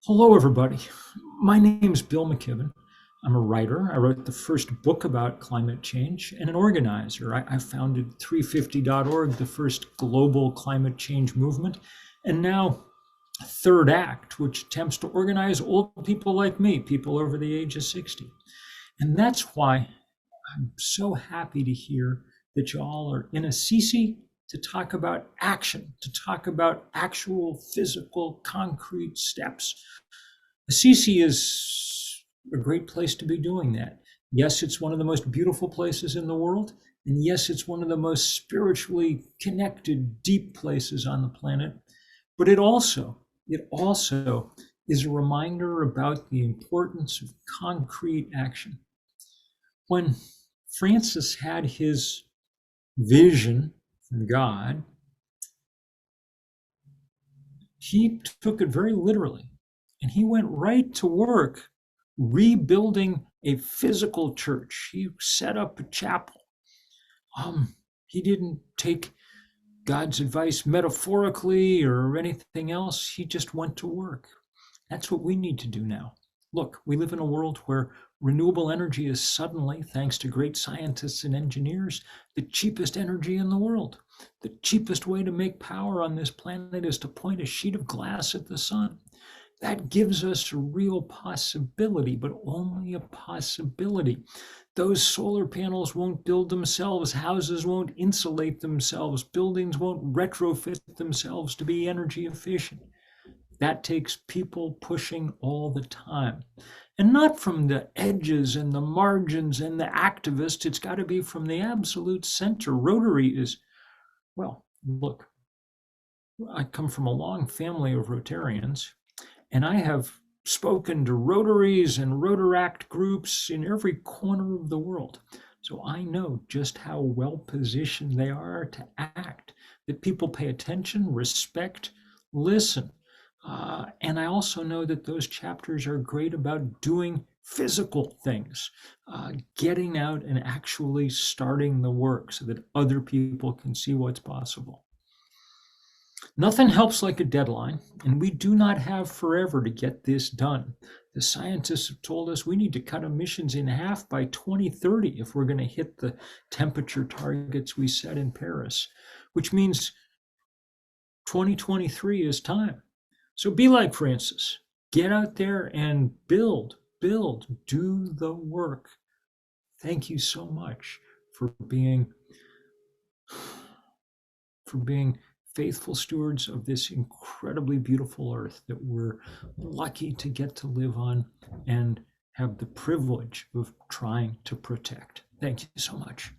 Hello, everybody. My name is Bill McKibben. I'm a writer. I wrote the first book about climate change and an organizer. I founded 350.org, the first global climate change movement, and now Third Act, which attempts to organize old people like me, people over the age of 60. And that's why I'm so happy to hear that you all are in Assisi to talk about action, to talk about actual physical, concrete steps. Assisi is a great place to be doing that. Yes, it's one of the most beautiful places in the world. And yes, it's one of the most spiritually connected, deep places on the planet. But it also is a reminder about the importance of concrete action. When Francis had his vision from God, he took it very literally. And he went right to work rebuilding a physical church. He set up a chapel. He didn't take God's advice metaphorically or anything else. He just went to work. That's what we need to do now. Look, we live in a world where renewable energy is suddenly, thanks to great scientists and engineers, the cheapest energy in the world. The cheapest way to make power on this planet is to point a sheet of glass at the sun. That gives us a real possibility, but only a possibility. Those solar panels won't build themselves, houses won't insulate themselves, buildings won't retrofit themselves to be energy efficient. That takes people pushing all the time. And not from the edges and the margins and the activists, it's got to be from the absolute center. Rotary is, well, look, I come from a long family of Rotarians, and I have spoken to Rotaries and Rotaract groups in every corner of the world. So I know just how well positioned they are to act, that people pay attention, respect, listen. And I also know that those chapters are great about doing physical things, getting out and actually starting the work so that other people can see what's possible. Nothing helps like a deadline, and we do not have forever to get this done. The scientists have told us we need to cut emissions in half by 2030 if we're going to hit the temperature targets we set in Paris, which means 2023 is time. So be like Francis. Get out there and build, do the work. Thank you so much for being faithful stewards of this incredibly beautiful earth that we're lucky to get to live on and have the privilege of trying to protect. Thank you so much.